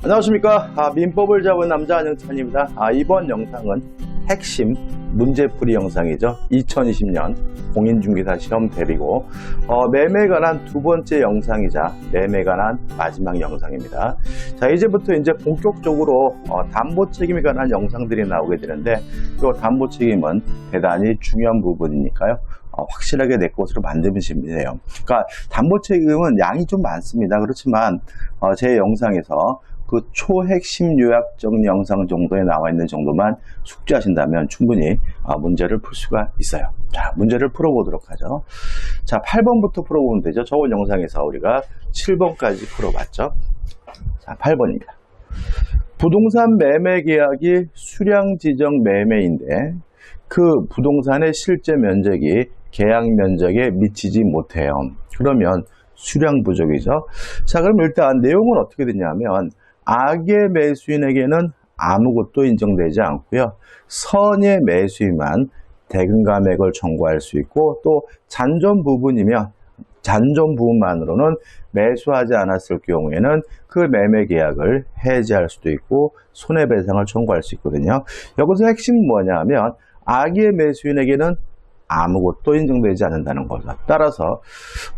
안녕하십니까. 민법을 잡은 남자 안영찬입니다. 이번 영상은 핵심 문제풀이 영상이죠. 2020년 공인중개사 시험 대비고 매매에 관한 두 번째 영상이자 매매에 관한 마지막 영상입니다. 자, 이제부터 이제 본격적으로 담보 책임에 관한 영상들이 나오게 되는데, 이 담보 책임은 대단히 중요한 부분이니까요. 확실하게 내 것으로 만드시면 돼요. 그러니까 담보 책임은 양이 좀 많습니다. 그렇지만 제 영상에서 그 초핵심 요약적 영상 정도에 나와 있는 정도만 숙지하신다면 충분히 문제를 풀 수가 있어요. 자, 문제를 풀어보도록 하죠. 자, 8번부터 풀어보면 되죠. 저번 영상에서 우리가 7번까지 풀어봤죠. 자, 8번입니다. 부동산 매매 계약이 수량 지정 매매인데 그 부동산의 실제 면적이 계약 면적에 미치지 못해요. 그러면 수량 부족이죠. 자, 그럼 일단 내용은 어떻게 되냐면, 악의 매수인에게는 아무것도 인정되지 않고요. 선의 매수인만 대금 감액을 청구할 수 있고, 또 잔존 부분이면 잔존 부분만으로는 매수하지 않았을 경우에는 그 매매 계약을 해지할 수도 있고 손해배상을 청구할 수 있거든요. 여기서 핵심은 뭐냐면 악의 매수인에게는 아무것도 인정되지 않는다는 거죠. 따라서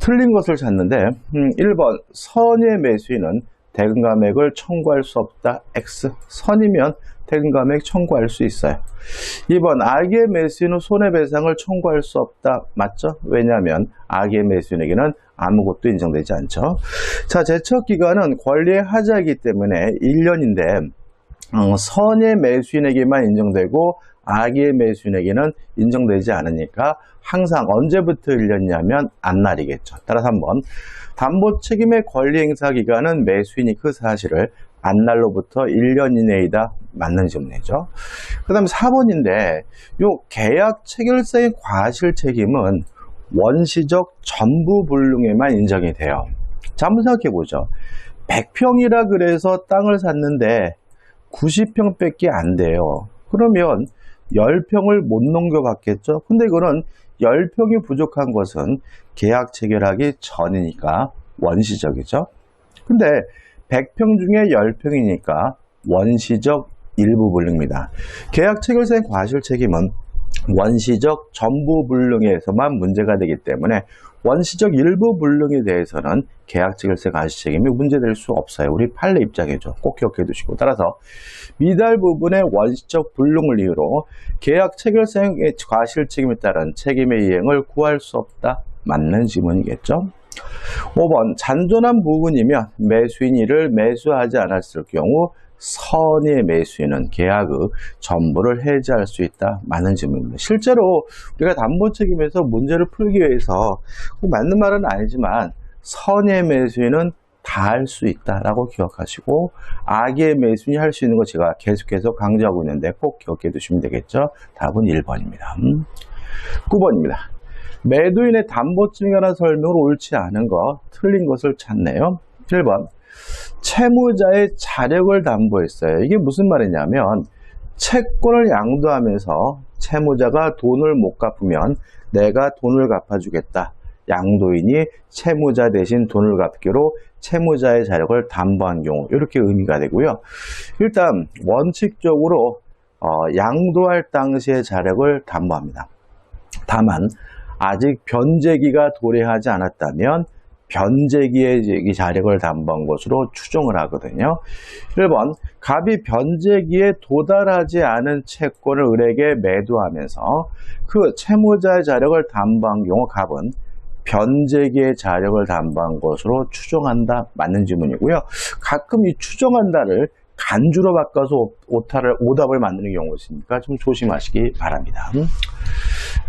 틀린 것을 찾는데 1번 선의 매수인은 대금 감액을 청구할 수 없다. X. 선이면 대금 감액 청구할 수 있어요. 2번 악의 매수인은 손해배상을 청구할 수 없다. 맞죠? 왜냐하면 악의 매수인에게는 아무것도 인정되지 않죠. 자, 제척 기간은 권리의 하자이기 때문에 1년인데 선의 매수인에게만 인정되고 악의 매수인에게는 인정되지 않으니까 항상 언제부터 1년이냐면 안날이겠죠. 따라서 한번 담보 책임의 권리 행사 기간은 매수인이 그 사실을 안날로부터 1년 이내이다. 맞는 질문이죠. 그 다음에 4번인데 요 계약 체결사의 과실 책임은 원시적 전부 불능에만 인정이 돼요. 자, 한번 생각해 보죠. 100평이라 그래서 땅을 샀는데 90평밖에 안 돼요. 그러면 10평을 못 넘겨받겠죠. 근데 이거는 10평이 부족한 것은 계약 체결하기 전이니까 원시적이죠. 근데 100평 중에 10평이니까 원시적 일부 불능입니다. 계약 체결사의 과실 책임은 원시적 전부 불능에서만 문제가 되기 때문에 원시적 일부 불능에 대해서는 계약 체결세 과실 책임이 문제될 수 없어요. 우리 판례 입장이죠. 꼭 기억해 두시고, 따라서 미달 부분의 원시적 불능을 이유로 계약 체결세 과실 책임에 따른 책임의 이행을 구할 수 없다. 맞는 지문이겠죠. 5번 잔존한 부분이면 매수인이 이를 매수하지 않았을 경우 선의 매수인은 계약의 전부를 해지할 수 있다. 맞는 질문입니다. 실제로 우리가 담보 책임에서 문제를 풀기 위해서 꼭 맞는 말은 아니지만 선의 매수인은 다 할 수 있다라고 기억하시고, 악의 매수인이 할 수 있는 거 제가 계속해서 강조하고 있는데 꼭 기억해 두시면 되겠죠. 답은 1번입니다. 9번입니다. 매도인의 담보 책임에 관한 설명을 옳지 않은 거, 틀린 것을 찾네요. 1번. 채무자의 자력을 담보했어요. 이게 무슨 말이냐면 채권을 양도하면서 채무자가 돈을 못 갚으면 내가 돈을 갚아주겠다. 양도인이 채무자 대신 돈을 갚기로 채무자의 자력을 담보한 경우, 이렇게 의미가 되고요. 일단 원칙적으로 양도할 당시의 자력을 담보합니다. 다만 아직 변제기가 도래하지 않았다면 변제기의 자력을 담보한 것으로 추정을 하거든요. 1번, 갑이 변제기에 도달하지 않은 채권을 을에게 매도하면서 그 채무자의 자력을 담보한 경우 갑은 변제기의 자력을 담보한 것으로 추정한다. 맞는 질문이고요. 가끔 이 추정한다를 간주로 바꿔서 오답을 만드는 경우가 있으니까 좀 조심하시기 바랍니다.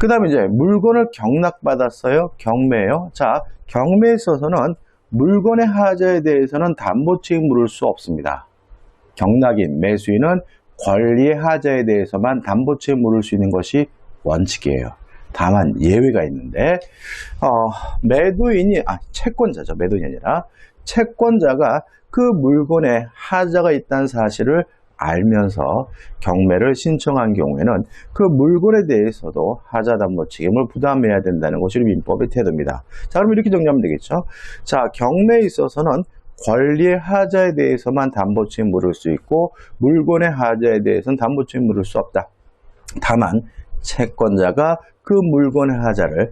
그 다음에 이제 물건을 경락받았어요. 경매요. 자, 경매에 있어서는 물건의 하자에 대해서는 담보 책임 물을 수 없습니다. 경락인 매수인은 권리의 하자에 대해서만 담보 책임 물을 수 있는 것이 원칙이에요. 다만 예외가 있는데 매도인이 채권자죠. 매도인이 아니라 채권자가 그 물건에 하자가 있다는 사실을 알면서 경매를 신청한 경우에는 그 물건에 대해서도 하자담보 책임을 부담해야 된다는 것이 민법의 태도입니다. 자, 그럼 이렇게 정리하면 되겠죠. 자, 경매에 있어서는 권리의 하자에 대해서만 담보책임 물을 수 있고 물건의 하자에 대해서는 담보책임 물을 수 없다. 다만 채권자가 그 물건의 하자를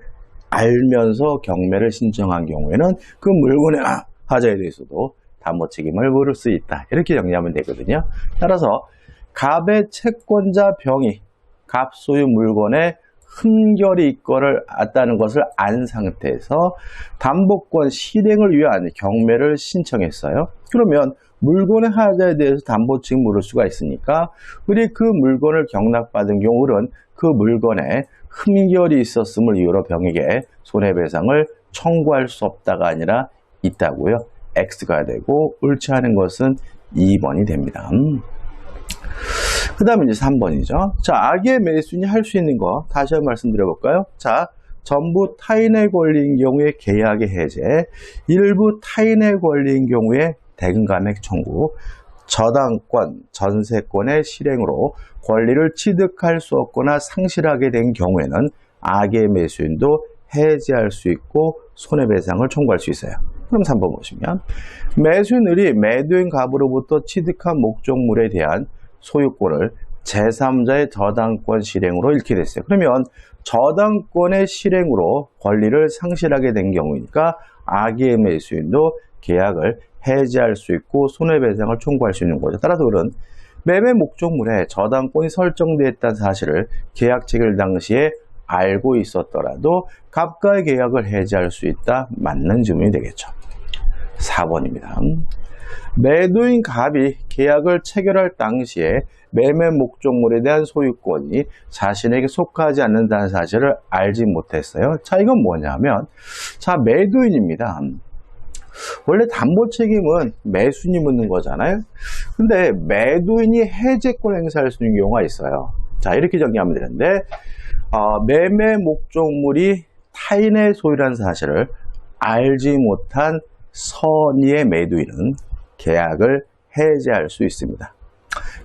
알면서 경매를 신청한 경우에는 그 물건의 하자에 대해서도 담보책임을 물을 수 있다. 이렇게 정리하면 되거든요. 따라서 갑의 채권자 병이 갑 소유 물건에 흠결이 있거를 as다는 것을 안 상태에서 담보권 실행을 위한 경매를 신청했어요. 그러면 물건의 하자에 대해서 담보책임 물을 수가 있으니까 우리 그 물건을 경락받은 경우는 그 물건에 흠결이 있었음을 이유로 병에게 손해배상을 청구할 수 없다가 아니라 있다고요. X가 되고 옳지 않은 것은 2번이 됩니다. 그 다음에 이제 3번이죠. 자, 악의 매수인이 할 수 있는 거 다시 한번 말씀드려볼까요? 자, 전부 타인의 권리인 경우에 계약의 해제, 일부 타인의 권리인 경우에 대금감액 청구, 저당권, 전세권의 실행으로 권리를 취득할 수 없거나 상실하게 된 경우에는 악의 매수인도 해지할 수 있고 손해배상을 청구할 수 있어요. 그럼 3번 보시면 매수인이 매도인 갑으로부터 취득한 목적물에 대한 소유권을 제3자의 저당권 실행으로 잃게 됐어요. 그러면 저당권의 실행으로 권리를 상실하게 된 경우니까 악의 매수인도 계약을 해지할 수 있고 손해배상을 청구할 수 있는 거죠. 따라서 그런 매매 목적물에 저당권이 설정되어 있다는 사실을 계약 체결 당시에 알고 있었더라도 갑과의 계약을 해지할 수 있다. 맞는 질문이 되겠죠. 4번입니다. 매도인 갑이 계약을 체결할 당시에 매매 목적물에 대한 소유권이 자신에게 속하지 않는다는 사실을 알지 못했어요. 자, 이건 뭐냐면, 자, 매도인입니다. 원래 담보 책임은 매수인이 묻는 거잖아요. 근데 매도인이 해제권 행사할 수 있는 경우가 있어요. 자, 이렇게 정리하면 되는데, 매매 목적물이 타인의 소유라는 사실을 알지 못한 선의의 매도인은 계약을 해지할 수 있습니다.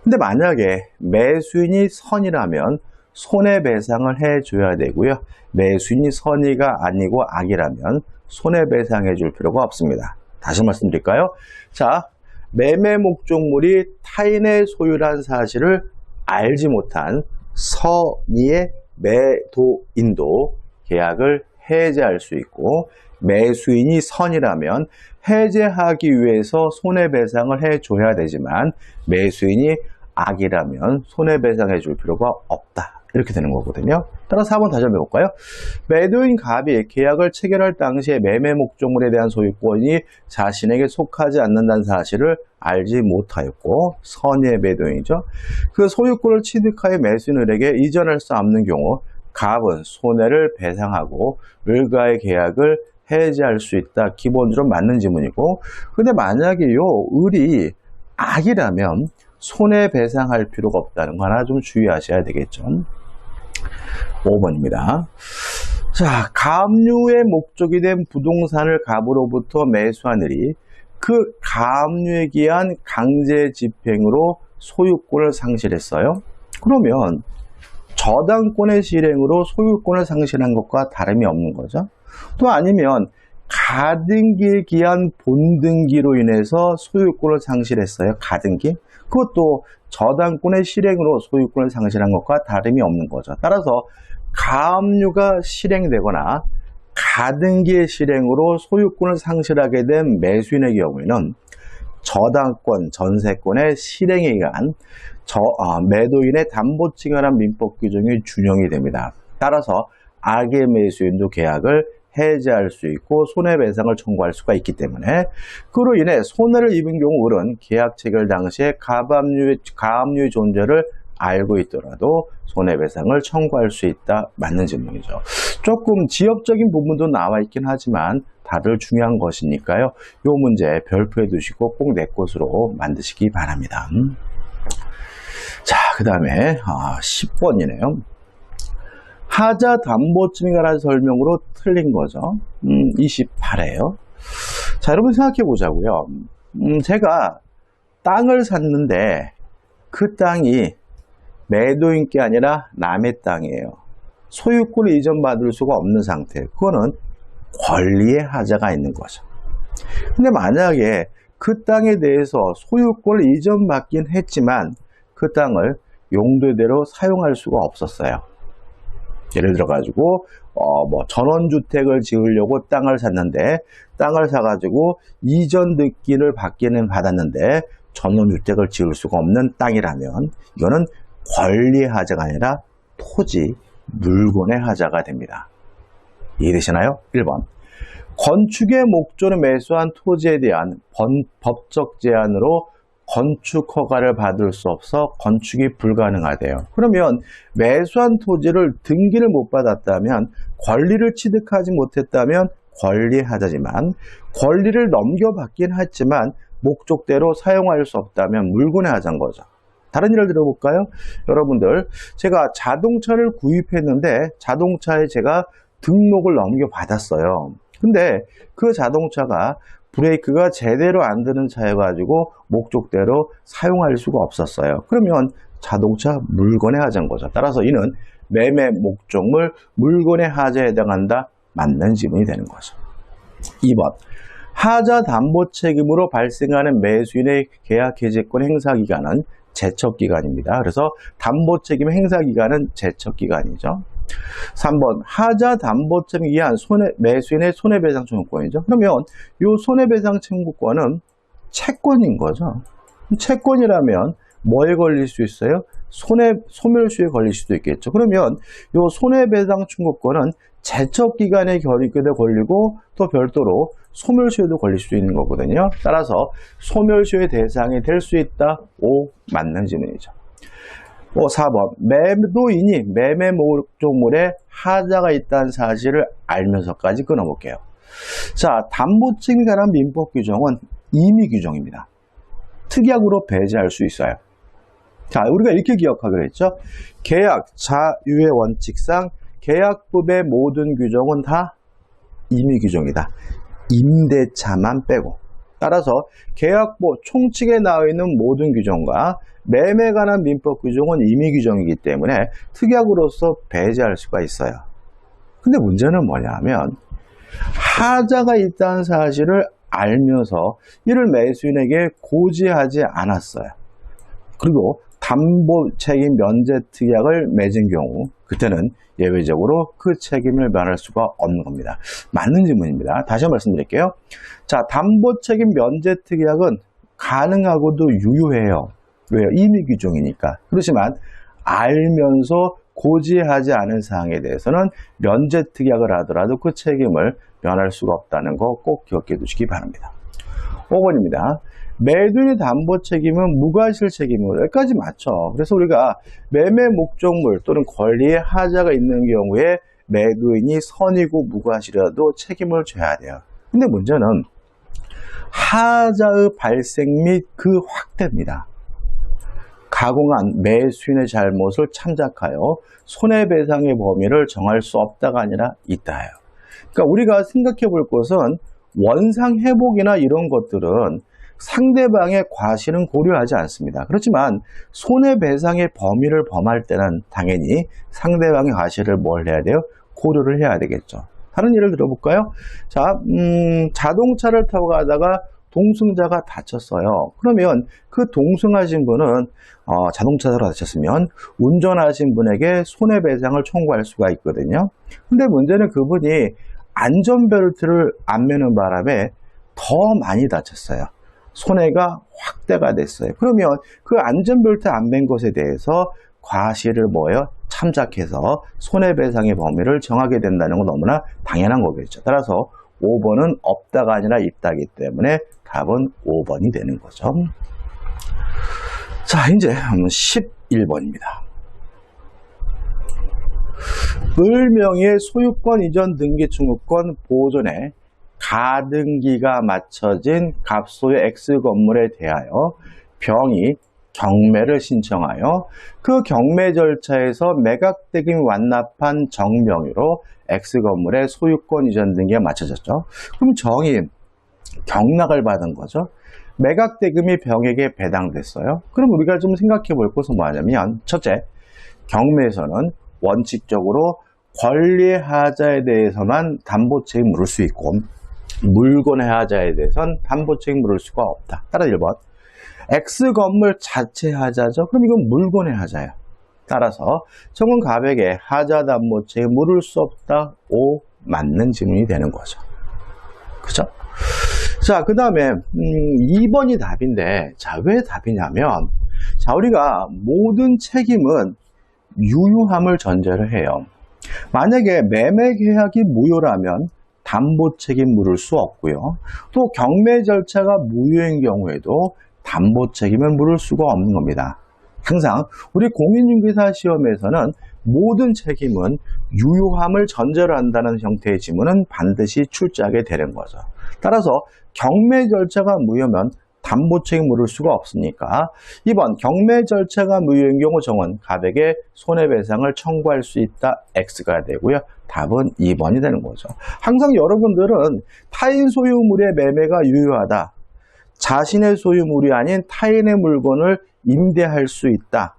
근데 만약에 매수인이 선이라면 손해배상을 해줘야 되고요. 매수인이 선의가 아니고 악이라면 손해배상해 줄 필요가 없습니다. 다시 말씀드릴까요? 자, 매매 목적물이 타인의 소유라는 사실을 알지 못한 선의의 매도인도 계약을 해지할 수 있고 매수인이 선이라면 해제하기 위해서 손해배상을 해줘야 되지만 매수인이 악이라면 손해배상해 줄 필요가 없다. 이렇게 되는 거거든요. 따라서 4번 다시 한번 해볼까요? 매도인 갑이 계약을 체결할 당시에 매매 목적물에 대한 소유권이 자신에게 속하지 않는다는 사실을 알지 못하였고 선의의 매도인이죠. 그 소유권을 취득하여 매수인에게 이전할 수 없는 경우 갑은 손해를 배상하고 을과의 계약을 해지할 수 있다. 기본적으로 맞는 지문이고 근데 만약에요 을이 악이라면 손해배상할 필요가 없다는 거 하나 좀 주의하셔야 되겠죠. 5번입니다. 자, 갑류의 목적이 된 부동산을 갑으로부터 매수한 을이 그 갑류에 기한 강제 집행으로 소유권을 상실했어요. 그러면 저당권의 실행으로 소유권을 상실한 것과 다름이 없는 거죠. 또 아니면 가등기에 기한 본등기로 인해서 소유권을 상실했어요. 가등기. 그것도 저당권의 실행으로 소유권을 상실한 것과 다름이 없는 거죠. 따라서 가압류가 실행되거나 가등기의 실행으로 소유권을 상실하게 된 매수인의 경우에는 저당권, 전세권의 실행에 의한 매도인의 담보책임에 관한 민법 규정이 준용이 됩니다. 따라서 악의 매수인도 계약을 해지할 수 있고 손해배상을 청구할 수가 있기 때문에 그로 인해 손해를 입은 경우 을은 계약 체결 당시에 가압류의 존재를 알고 있더라도 손해배상을 청구할 수 있다. 맞는 질문이죠. 조금 지역적인 부분도 나와 있긴 하지만 다들 중요한 것이니까요. 이 문제 별표해 두시고 꼭 내 것으로 만드시기 바랍니다. 자, 그 다음에 10번이네요. 하자 담보증에 관한 설명으로 틀린 거죠. 28회예요. 자, 여러분 생각해 보자고요. 제가 땅을 샀는데 그 땅이 매도인 게 아니라 남의 땅이에요. 소유권을 이전받을 수가 없는 상태. 그거는 권리의 하자가 있는 거죠. 근데 만약에 그 땅에 대해서 소유권을 이전받긴 했지만 그 땅을 용도대로 사용할 수가 없었어요. 예를 들어 가지고 전원주택을 지으려고 땅을 샀는데 땅을 사가지고 이전 등기를 받기는 받았는데 전원주택을 지을 수가 없는 땅이라면 이거는 권리 하자가 아니라 토지, 물건의 하자가 됩니다. 이해되시나요? 1번. 건축의 목적으로 매수한 토지에 대한 법적 제한으로 건축 허가를 받을 수 없어 건축이 불가능하대요. 그러면 매수한 토지를 등기를 못 받았다면, 권리를 취득하지 못했다면 권리하자지만, 권리를 넘겨받긴 했지만 목적대로 사용할 수 없다면 물권의 하자인 거죠. 다른 예를 들어볼까요? 여러분들, 제가 자동차를 구입했는데 자동차에 제가 등록을 넘겨받았어요. 근데 그 자동차가 브레이크가 제대로 안 드는 차여가지고 목적대로 사용할 수가 없었어요. 그러면 자동차 물건의 하자인 거죠. 따라서 이는 매매 목적물 물건의 하자에 해당한다. 맞는 지문이 되는 거죠. 2번. 하자 담보 책임으로 발생하는 매수인의 계약 해지권 행사 기간은 제척 기간입니다. 그래서 담보 책임 행사 기간은 제척 기간이죠. 3번. 하자 담보 책임에 의한 매수인의 손해배상 청구권이죠. 그러면 이 손해배상 청구권은 채권인 거죠. 채권이라면 뭐에 걸릴 수 있어요? 소멸시효에 걸릴 수도 있겠죠. 그러면 이 손해배상 청구권은 제척 기간에 걸리고 또 별도로 소멸시효도 걸릴 수 있는 거거든요. 따라서 소멸시효의 대상이 될 수 있다. 5. 맞는 질문이죠. 4번. 매도인이 매매 목적물에 하자가 있다는 사실을 알면서까지 끊어볼게요. 자, 담보책임에 관한 민법 규정은 임의 규정입니다. 특약으로 배제할 수 있어요. 자, 우리가 이렇게 기억하기로 했죠. 계약 자유의 원칙상 계약법의 모든 규정은 다 임의 규정이다. 임대차만 빼고. 따라서 계약법 총칙에 나와 있는 모든 규정과 매매에 관한 민법 규정은 임의 규정이기 때문에 특약으로서 배제할 수가 있어요. 근데 문제는 뭐냐면 하자가 있다는 사실을 알면서 이를 매수인에게 고지하지 않았어요. 그리고 담보 책임 면제 특약을 맺은 경우 그때는 예외적으로 그 책임을 면할 수가 없는 겁니다. 맞는 질문입니다. 다시 말씀드릴게요. 자, 담보 책임 면제 특약은 가능하고도 유효해요. 왜요? 임의 규정이니까. 그렇지만 알면서 고지하지 않은 사항에 대해서는 면제 특약을 하더라도 그 책임을 면할 수가 없다는 거 꼭 기억해 두시기 바랍니다. 5번입니다. 매도인의 담보 책임은 무과실 책임으로 여기까지 맞죠. 그래서 우리가 매매 목적물 또는 권리의 하자가 있는 경우에 매도인이 선이고 무과실이라도 책임을 져야 돼요. 근데 문제는 하자의 발생 및 그 확대입니다. 가공한 매수인의 잘못을 참작하여 손해배상의 범위를 정할 수 없다가 아니라 있다예요. 그러니까 우리가 생각해 볼 것은 원상회복이나 이런 것들은 상대방의 과실은 고려하지 않습니다. 그렇지만 손해배상의 범위를 범할 때는 당연히 상대방의 과실을 뭘 해야 돼요? 고려를 해야 되겠죠. 다른 예를 들어볼까요? 자, 자동차를 타고 가다가 동승자가 다쳤어요. 그러면 그 동승하신 분은 자동차로 다쳤으면 운전하신 분에게 손해배상을 청구할 수가 있거든요. 근데 문제는 그분이 안전벨트를 안 매는 바람에 더 많이 다쳤어요. 손해가 확대가 됐어요. 그러면 그 안전벨트 안 맨 것에 대해서 과실을 참작해서 손해배상의 범위를 정하게 된다는 건 너무나 당연한 거겠죠. 따라서 5번은 없다가 아니라 있다기 때문에 답은 5번이 되는 거죠. 자, 이제 11번입니다. 을명의의 소유권 이전 등기 청구권 보존에 가등기가 맞춰진 갑소의 X건물에 대하여 병이 경매를 신청하여 그 경매 절차에서 매각대금이 완납한 정명의로 X건물의 소유권 이전 등기가 맞춰졌죠. 그럼 정이 경락을 받은 거죠. 매각대금이 병에게 배당됐어요. 그럼 우리가 좀 생각해 볼 것은 뭐냐면, 첫째, 경매에서는 원칙적으로 권리의 하자에 대해서만 담보 책임을 물을 수 있고, 물건의 하자에 대해서는 담보책임 물을 수가 없다. 따라 1번. X 건물 자체 하자죠. 그럼 이건 물건의 하자예요. 따라서 정은 가백에 하자 담보책임 물을 수 없다. 5. 맞는 질문이 되는 거죠. 그죠? 자, 그 다음에 2번이 답인데, 자, 왜 답이냐면, 자, 우리가 모든 책임은 유효함을 전제로 해요. 만약에 매매 계약이 무효라면 담보 책임 물을 수 없고요. 또 경매 절차가 무효인 경우에도 담보 책임을 물을 수가 없는 겁니다. 항상 우리 공인중개사 시험에서는 모든 책임은 유효함을 전제로 한다는 형태의 지문은 반드시 출제하게 되는 거죠. 따라서 경매 절차가 무효면 담보 책임 물을 수가 없으니까 2번 경매 절차가 무효인 경우 정은 가백에 손해배상을 청구할 수 있다. X가 되고요. 답은 2번이 되는 거죠. 항상 여러분들은 타인 소유물의 매매가 유효하다. 자신의 소유물이 아닌 타인의 물건을 임대할 수 있다.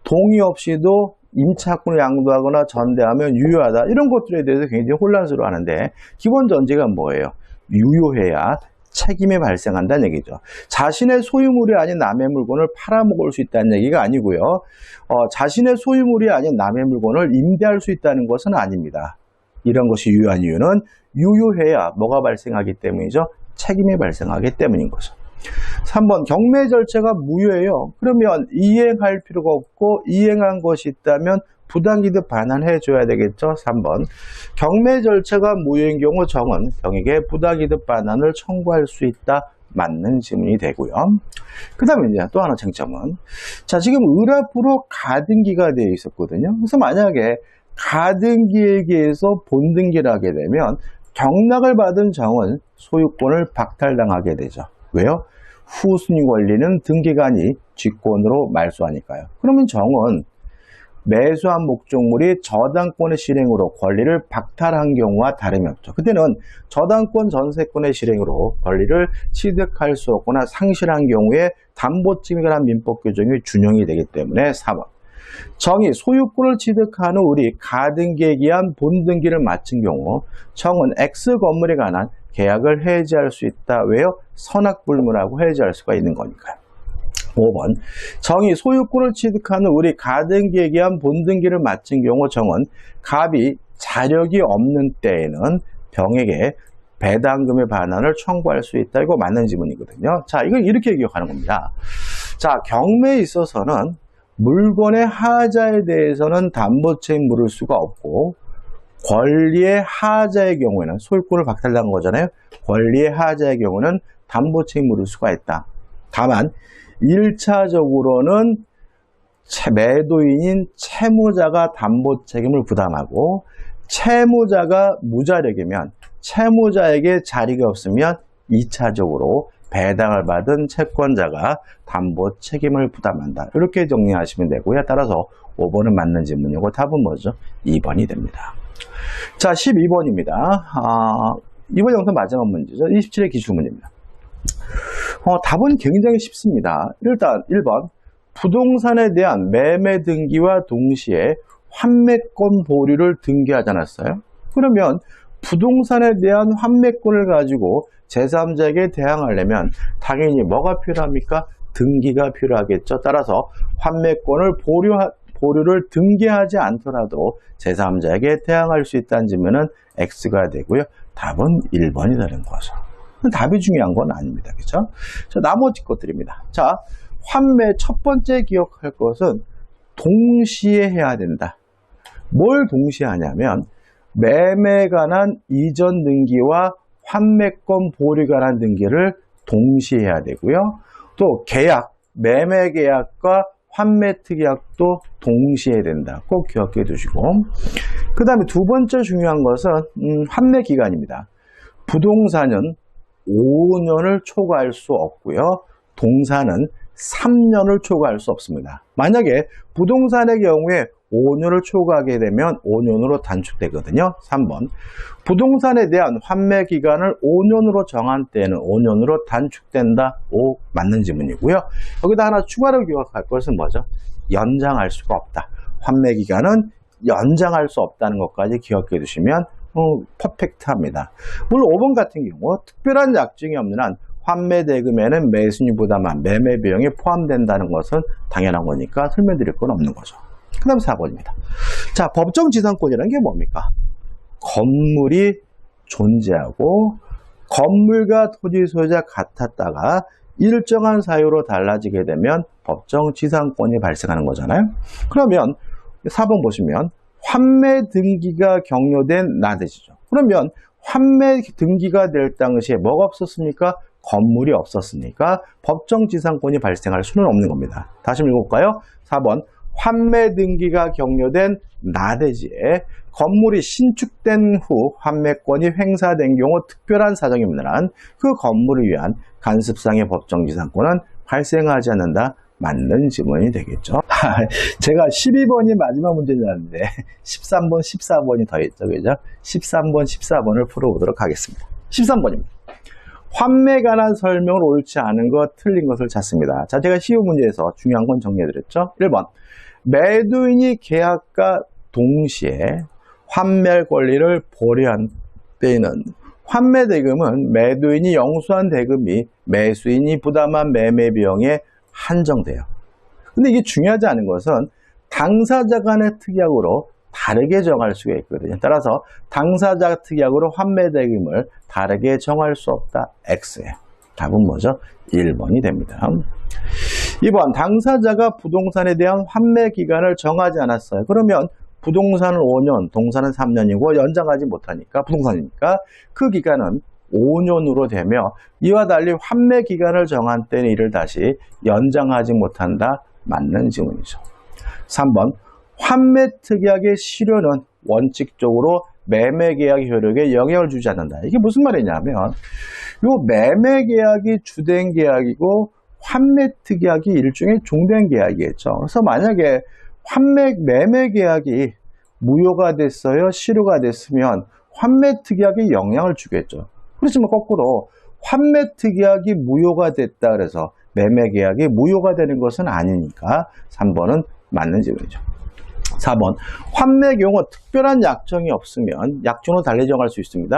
동의 없이도 임차권을 양도하거나 전대하면 유효하다. 이런 것들에 대해서 굉장히 혼란스러워하는데 기본 전제가 뭐예요? 유효해야 책임이 발생한다는 얘기죠. 자신의 소유물이 아닌 남의 물건을 팔아먹을 수 있다는 얘기가 아니고요. 자신의 소유물이 아닌 남의 물건을 임대할 수 있다는 것은 아닙니다. 이런 것이 유효한 이유는 유효해야 뭐가 발생하기 때문이죠? 책임이 발생하기 때문인 거죠. 3번 경매 절차가 무효해요. 그러면 이행할 필요가 없고 이행한 것이 있다면 부당기득 반환해 줘야 되겠죠. 3번 경매 절차가 무효인 경우 정은 경에게 부당기득 반환을 청구할 수 있다. 맞는 질문이 되고요. 그 다음에 이제 또 하나 쟁점은 자 지금 을 앞으로 가등기가 되어 있었거든요. 그래서 만약에 가등기에게서 본등기를 하게 되면 경락을 받은 정은 소유권을 박탈당하게 되죠. 왜요? 후순위 권리는 등기관이 직권으로 말소하니까요. 그러면 정은 매수한 목적물이 저당권의 실행으로 권리를 박탈한 경우와 다름이 없죠. 그때는 저당권 전세권의 실행으로 권리를 취득할 수 없거나 상실한 경우에 담보책임에 관한 민법 규정이 준용이 되기 때문에 4번. 정이 소유권을 취득한 후 우리 가등기에 기한 본등기를 마친 경우 정은 X 건물에 관한 계약을 해지할 수 있다. 왜요? 선악불문하고 해지할 수가 있는 거니까요. 5번 정이 소유권을 취득한 후 우리 가등기에 기한 본등기를 마친 경우 정은 갑이 자력이 없는 때에는 병에게 배당금의 반환을 청구할 수 있다. 이거 맞는 지문이거든요. 자, 이걸 이렇게 기억하는 겁니다. 자, 경매에 있어서는 물건의 하자에 대해서는 담보책임 물을 수가 없고 권리의 하자의 경우에는 소유권을 박탈당한 거잖아요. 권리의 하자의 경우는 담보책임 물을 수가 있다. 다만 1차적으로는 매도인인 채무자가 담보책임을 부담하고 채무자가 무자력이면 채무자에게 자리가 없으면 2차적으로 배당을 받은 채권자가 담보 책임을 부담한다. 이렇게 정리하시면 되고요. 따라서 5번은 맞는 질문이고 답은 뭐죠? 2번이 됩니다. 자, 12번입니다. 이번 영상 마지막 문제죠. 27의 기출문제입니다. 답은 굉장히 쉽습니다. 일단 1번 부동산에 대한 매매 등기와 동시에 환매권 보류를 등기하지 않았어요? 그러면 부동산에 대한 환매권을 가지고 제3자에게 대항하려면 당연히 뭐가 필요합니까? 등기가 필요하겠죠. 따라서 환매권을 보류를 등기하지 않더라도 제3자에게 대항할 수 있다는 질문은 X가 되고요. 답은 1번이 되는 거죠. 답이 중요한 건 아닙니다. 그렇죠? 자, 나머지 것들입니다. 자, 환매 첫 번째 기억할 것은 동시에 해야 된다. 뭘 동시에 하냐면 매매에 관한 이전 등기와 환매권 보류에 관한 등기를 동시에 해야 되고요. 또 계약, 매매 계약과 환매 특약도 동시에 해야 된다. 꼭 기억해 두시고 그 다음에 두 번째 중요한 것은 환매 기간입니다. 부동산은 5년을 초과할 수 없고요. 동산은 3년을 초과할 수 없습니다. 만약에 부동산의 경우에 5년을 초과하게 되면 5년으로 단축되거든요. 3번 부동산에 대한 환매 기간을 5년으로 정한 때는 5년으로 단축된다. 5 맞는 지문이고요. 여기다 하나 추가로 기억할 것은 뭐죠? 연장할 수가 없다. 환매 기간은 연장할 수 없다는 것까지 기억해 두시면 퍼펙트합니다. 물론 5번 같은 경우 특별한 약정이 없는 한 환매 대금에는 매수인이 부담한 매매 비용이 포함된다는 것은 당연한 거니까 설명드릴 건 없는 거죠. 그 다음 4번입니다. 자, 법정 지상권이라는 게 뭡니까? 건물이 존재하고 건물과 토지 소유자 같았다가 일정한 사유로 달라지게 되면 법정 지상권이 발생하는 거잖아요. 그러면 4번 보시면 환매 등기가 경료된 나대지죠. 그러면 환매 등기가 될 당시에 뭐가 없었습니까? 건물이 없었으니까 법정 지상권이 발생할 수는 없는 겁니다. 다시 읽어볼까요? 4번 환매 등기가 경료된 나대지에 건물이 신축된 후 환매권이 횡사된 경우 특별한 사정이 없는 한 그 건물을 위한 간습상의 법정 지상권은 발생하지 않는다. 맞는 지문이 되겠죠. 제가 12번이 마지막 문제인 줄 알았는데 13번, 14번이 더 있죠. 그죠? 13번, 14번을 풀어보도록 하겠습니다. 13번입니다. 환매에 관한 설명을 옳지 않은 것, 틀린 것을 찾습니다. 자, 제가 쉬운 문제에서 중요한 건 정리해드렸죠. 1번, 매도인이 계약과 동시에 환매할 권리를 보류한 때에는 환매 대금은 매도인이 영수한 대금이 매수인이 부담한 매매 비용에 한정돼요. 근데 이게 중요하지 않은 것은 당사자 간의 특약으로 다르게 정할 수가 있거든요. 따라서 당사자 특약으로 환매 대금을 다르게 정할 수 없다. X예요. 답은 뭐죠? 1번이 됩니다. 2번, 당사자가 부동산에 대한 환매 기간을 정하지 않았어요. 그러면 부동산은 5년, 동산은 3년이고 연장하지 못하니까 부동산이니까 그 기간은 5년으로 되며 이와 달리 환매 기간을 정한 때는 이를 다시 연장하지 못한다. 맞는 지문이죠. 3번, 환매 특약의 실효는 원칙적으로 매매 계약 효력에 영향을 주지 않는다. 이게 무슨 말이냐면 요 매매 계약이 주된 계약이고 환매 특약이 일종의 종된 계약이겠죠. 그래서 만약에 매매 계약이 무효가 됐어요, 실효가 됐으면 환매 특약이 영향을 주겠죠. 그렇지만 거꾸로 환매 특약이 무효가 됐다 그래서 매매 계약이 무효가 되는 것은 아니니까 3번은 맞는 질문이죠. 4번, 환매 경우 특별한 약정이 없으면 약정으로 달리 정할 수 있습니다.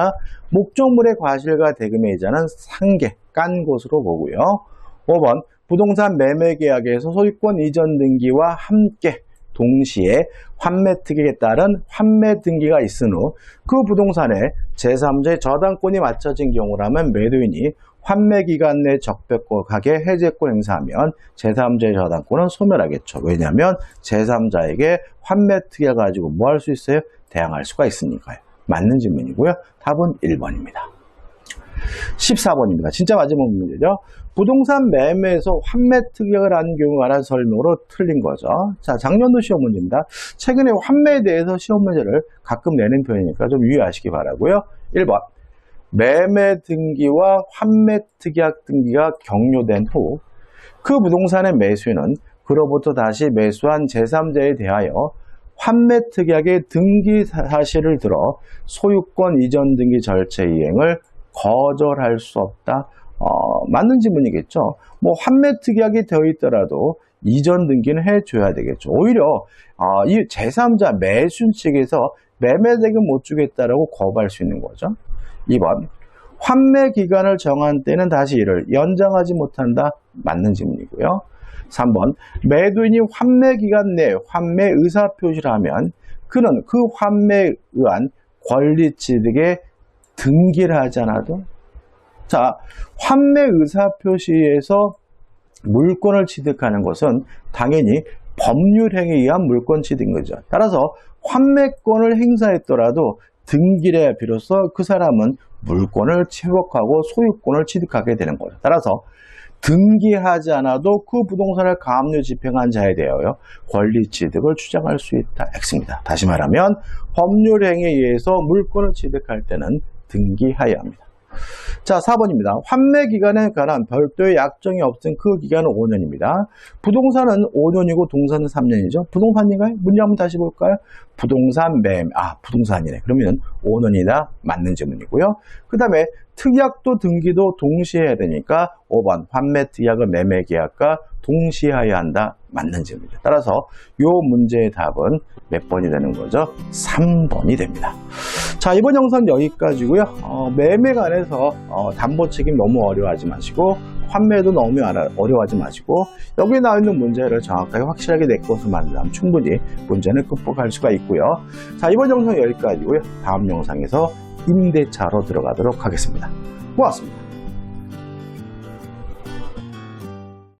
목적물의 과실과 대금의 이자는 상계, 깐 것으로 보고요. 5번, 부동산 매매 계약에서 소유권 이전 등기와 함께 동시에 환매 특약에 따른 환매 등기가 있은 후 그 부동산에 제3자의 저당권이 맞춰진 경우라면 매도인이 환매 기간 내 적백하게 해제권 행사하면 제3자의 저당권은 소멸하겠죠. 왜냐하면 제3자에게 환매 특약 가지고 뭐 할 수 있어요? 대항할 수가 있으니까요. 맞는 질문이고요. 답은 1번입니다. 14번입니다. 진짜 마지막 문제죠. 부동산 매매에서 환매 특약을 하는 경우에 관한 설명으로 틀린 거죠. 자, 작년도 시험 문제입니다. 최근에 환매에 대해서 시험 문제를 가끔 내는 편이니까 좀 유의하시기 바라고요. 1번, 매매 등기와 환매 특약 등기가 경료된 후 그 부동산의 매수인은 그로부터 다시 매수한 제3자에 대하여 환매 특약의 등기 사실을 들어 소유권 이전 등기 절차 이행을 거절할 수 없다. 맞는 지문이겠죠. 뭐 환매 특약이 되어 있더라도 이전 등기는 해줘야 되겠죠. 오히려 이 제3자 매수인 측에서 매매 대금 못 주겠다라고 거부할 수 있는 거죠. 2번, 환매 기간을 정한 때는 다시 이를 연장하지 못한다. 맞는 지문이고요. 3번, 매도인이 환매 기간 내에 환매 의사 표시를 하면 그는 그 환매에 의한 권리 취득에 등기를 하지 않아도, 자, 환매 의사 표시에서 물권을 취득하는 것은 당연히 법률행위에 의한 물권 취득인 거죠. 따라서 환매권을 행사했더라도 등기를 해야 비로소 그 사람은 물권을 회복하고 소유권을 취득하게 되는 거죠. 따라서 등기하지 않아도 그 부동산을 가압류 집행한 자에 대하여 권리 취득을 주장할 수 있다. X입니다. 다시 말하면 법률행위에 의해서 물권을 취득할 때는 등기하여야 합니다. 자, 4번입니다. 환매 기간에 관한 별도의 약정이 없은 그 기간은 5년입니다. 부동산은 5년이고 동산은 3년이죠. 부동산인가요? 문제 한번 다시 볼까요? 부동산 매매, 부동산이네. 그러면 5년이다. 맞는 질문이고요. 그 다음에 특약도 등기도 동시에 해야 되니까 5번 환매 특약은 매매 계약과 동시에 해야 한다. 맞는 질문이죠. 따라서 이 문제의 답은 몇 번이 되는 거죠? 3번이 됩니다. 자, 이번 영상 여기까지고요. 매매 관해서 담보 책임 너무 어려워하지 마시고 환매도 너무 어려워하지 마시고 여기 나와 있는 문제를 정확하게 확실하게 내 것으로 만들면 충분히 문제는 극복할 수가 있고요. 자, 이번 영상 여기까지고요. 다음 영상에서 임대차로 들어가도록 하겠습니다. 고맙습니다.